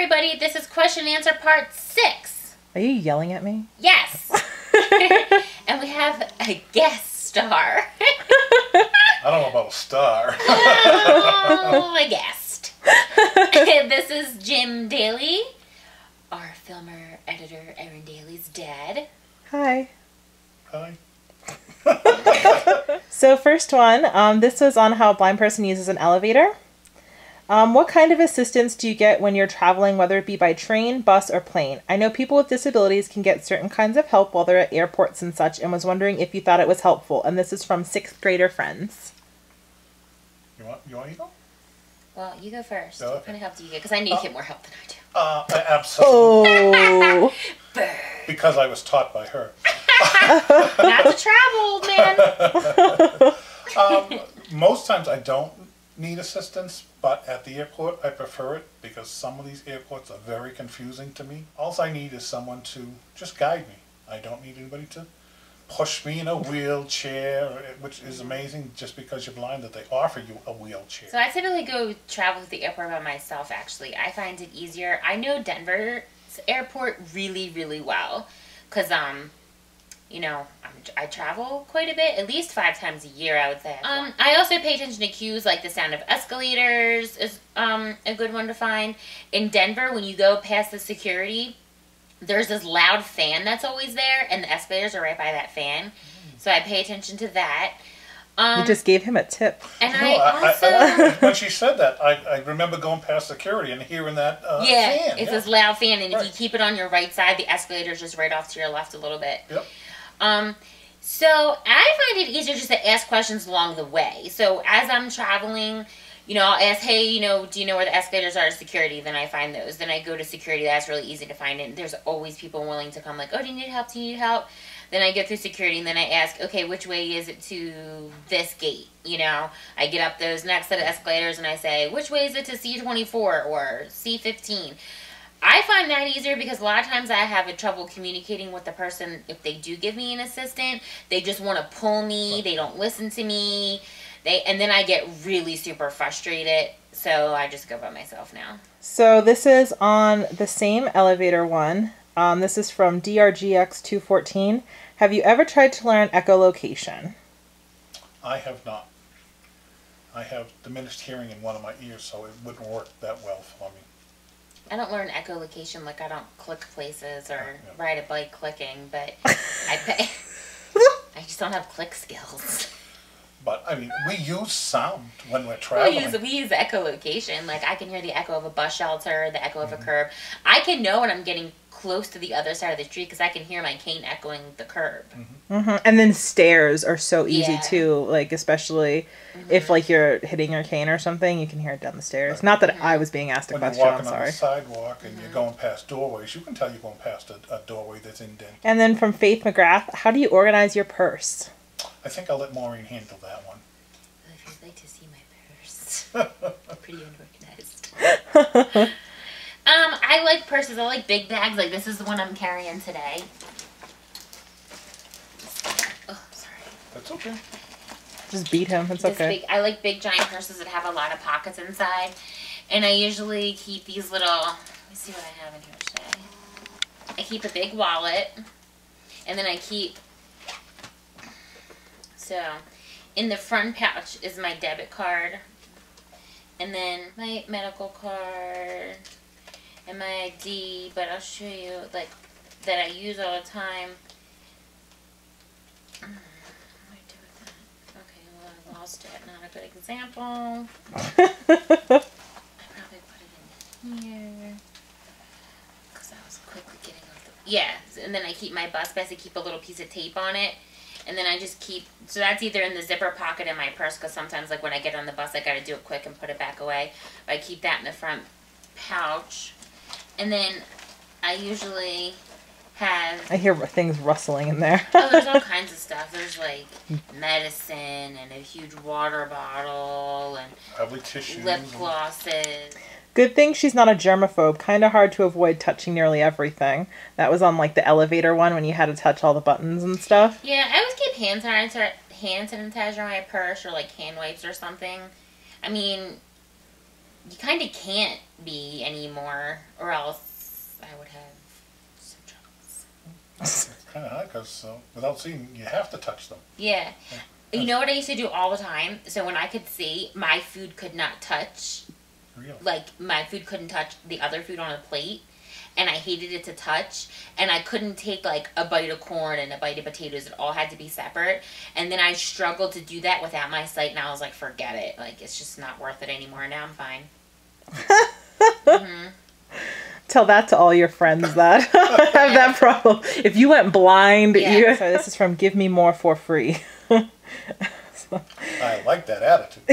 everybody. This is question and answer part 6. Are you yelling at me? Yes. And we have a guest star. I don't know about a star. Oh, a guest. This is Jim Daly, our filmer, editor, Erin Daly's dad. Hi. Hi. So first one, this was on how a blind person uses an elevator. What kind of assistance do you get when you're traveling, whether it be by train, bus, or plane? I know people with disabilities can get certain kinds of help while they're at airports and such, and was wondering if you thought it was helpful. And this is from 6th grader friends. You want to go? Well, you go first. Okay. What kind of help do you get? Because I know you get more help than I do. Absolutely. Oh. Because I was taught by her. Not to travel, man. Most times I don't need assistance, but at the airport I prefer it because some of these airports are very confusing to me. All I need is someone to just guide me. I don't need anybody to push me in a wheelchair, which is amazing just because you're blind that they offer you a wheelchair. So I typically go travel to the airport by myself, actually. I find it easier. I know Denver's airport really, really well because, you know, I travel quite a bit, at least 5 times a year, I would say. I also pay attention to cues, like the sound of escalators is a good one to find. In Denver, when you go past the security, there's this loud fan that's always there, and the escalators are right by that fan. So I pay attention to that. You just gave him a tip. And No, I also... when she said that, I remember going past security and hearing that yeah, fan. it's this loud fan, and if you keep it on your right side, the escalator's just right off to your left a little bit. Yep. So I find it easier just to ask questions along the way. So as I'm traveling, you know, I'll ask, hey, you know, do you know where the escalators are to security? Then I find those. Then I go to security. That's really easy to find. And there's always people willing to come like, oh, do you need help? Do you need help? Then I get through security, and then I ask, okay, which way is it to this gate? You know, I get up those next set of escalators, and I say, which way is it to C24 or C15? I find that easier because a lot of times I have trouble communicating with the person if they do give me an assistant. They just want to pull me. They don't listen to me. And then I get really super frustrated. So I just go by myself now. So this is on the same elevator one. This is from DRGX214. Have you ever tried to learn echolocation? I have not. I have diminished hearing in one of my ears, so it wouldn't work that well for me. I don't learn echolocation, like I don't click places or ride a bike clicking, but I just don't have click skills. But, I mean, we use sound when we're traveling. We use echolocation. Like, I can hear the echo of a bus shelter, the echo of a curb. I can know when I'm getting close to the other side of the street because I can hear my cane echoing the curb. And then stairs are so easy too, like especially if like you're hitting your cane or something, you can hear it down the stairs. Not that I was being asked a When question, you're I'm walking on sorry. the sidewalk and you're going past doorways, you can tell you're going past a doorway that's indented. And then from Faith McGrath, how do you organize your purse? I think I'll let Maureen handle that one. Well, if you'd like to see my purse, pretty unorganized. I like purses. I like big bags. Like this is the one I'm carrying today. Oh, sorry. That's okay. Just beat him, it's okay. I like big giant purses that have a lot of pockets inside. And I usually keep these little, let me see what I have in here today. I keep a big wallet. And then I keep, so in the front pouch is my debit card. And then my medical card. And my ID, but I'll show you, like, that I use all the time. What do I do with that? Okay, well, I lost it. Not a good example. I probably put it in here. Because I was quickly getting off the... Yeah, and then I keep my bus pass. I keep a little piece of tape on it. And then I just keep... So that's either in the zipper pocket in my purse, because sometimes, like, when I get on the bus, I got to do it quick and put it back away. But I keep that in the front pouch. And then I usually have... I hear things rustling in there. Oh, there's all kinds of stuff. There's like medicine and a huge water bottle and Probably tissues. lip glosses. Good thing she's not a germaphobe. Kind of hard to avoid touching nearly everything. That was on like the elevator one when you had to touch all the buttons and stuff. Yeah, I always keep hand sanitizer in my purse or like hand wipes or something. I mean... you kind of can't be anymore, or else I would have some troubles. It's kind of hard because without seeing, you have to touch them. Yeah. You know what I used to do all the time? So when I could see, my food could not touch, Really? like my food couldn't touch the other food on a plate, and I hated it to touch, and I couldn't take like a bite of corn and a bite of potatoes. It all had to be separate, and then I struggled to do that without my sight, and I was like, forget it. Like, it's just not worth it anymore. Now I'm fine. Mm-hmm. Tell that to all your friends that have that problem. If you went blind, Yeah. So this is from Give Me More for Free. I like that attitude.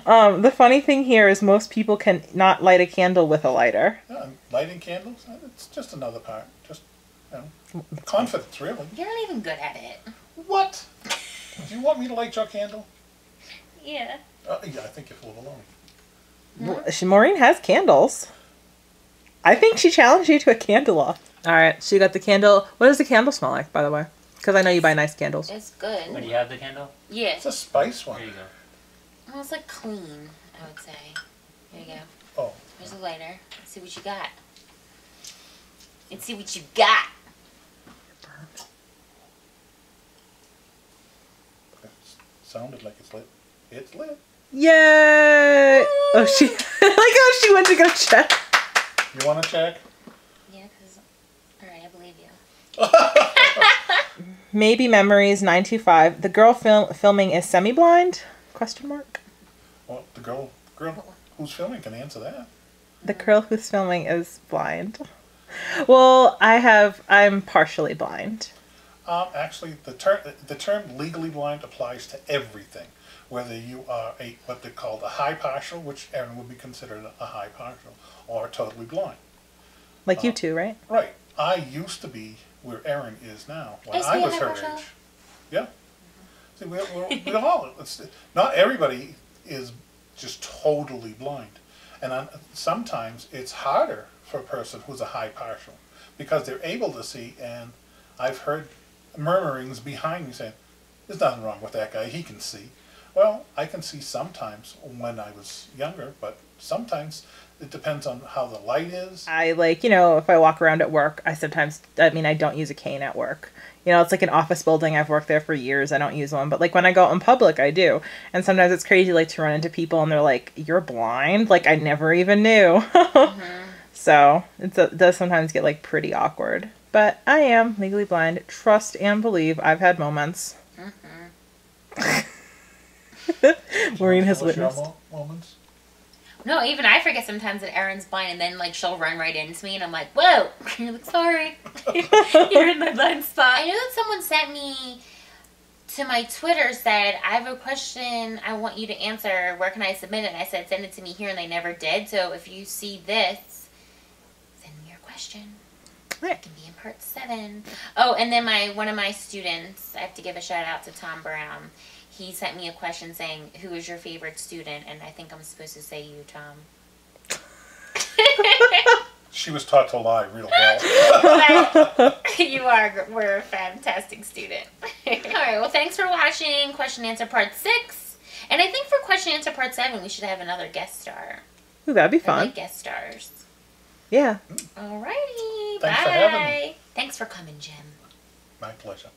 The funny thing here is most people can not light a candle with a lighter. Yeah, and lighting candles, it's just another part. Just, confidence, really. You're not even good at it. What? Do you want me to light your candle? Yeah. Yeah, I think you're full of baloney. Well, Maureen has candles. I think she challenged you to a candle off. All right, so you got the candle. What does the candle smell like, by the way? Because I know you buy nice candles. It's good. When you have the candle? Yeah. It's a spice one. Here you go. Well, it's like clean, I would say. Here you go. Oh. There's a lighter. Let's see what you got. Let's see what you got. It sounded like it's lit. It's lit. Yay! Oh, she like how she went to go check. You want to check? Yeah, because... Alright, I believe you. Maybe Memories 925. The girl filming is semi-blind? Question mark. Well, the girl who's filming can answer that. The girl who's filming is blind. Well, I'm partially blind. Actually, the term legally blind applies to everything. Whether you are what they call a high partial, which Erin would be considered a high partial, or totally blind. Like you two, right? Right. I used to be where Erin is now when Is I he a was high her partial? age. Yeah. See, we all. Not everybody is just totally blind, and sometimes it's harder for a person who's a high partial because they're able to see. And I've heard murmurings behind me saying, "There's nothing wrong with that guy. He can see." Well, I can see sometimes when I was younger, but sometimes it depends on how the light is. I if I walk around at work, I don't use a cane at work. It's like an office building. I've worked there for years. I don't use one. But like when I go out in public, I do. And sometimes it's crazy like to run into people and they're like, "You're blind?" Like I never even knew. So it does sometimes get like pretty awkward. But I am legally blind. Trust and believe. I've had moments. Maureen has What's your witnessed. moments? No, even I forget sometimes that Erin's blind, and then like she'll run right into me, and I'm like, "Whoa!" You're like, "Sorry, you're in my blind spot." I know that someone sent me to my Twitter said, "I have a question I want you to answer. Where can I submit it?" And I said, "Send it to me here," and they never did. So if you see this, send me your question. It can be in part 7. Oh, and then one of my students, I have to give a shout out to Tom Brown. He sent me a question saying, "Who is your favorite student?" And I think I'm supposed to say you, Tom. She was taught to lie real well. We're a fantastic student. Alright, well thanks for watching question answer part 6. And I think for question answer part 7 we should have another guest star. Ooh, that'd be I fun. like guest stars. Yeah. Alrighty, Thanks bye. for having me. Thanks for coming, Jim. My pleasure.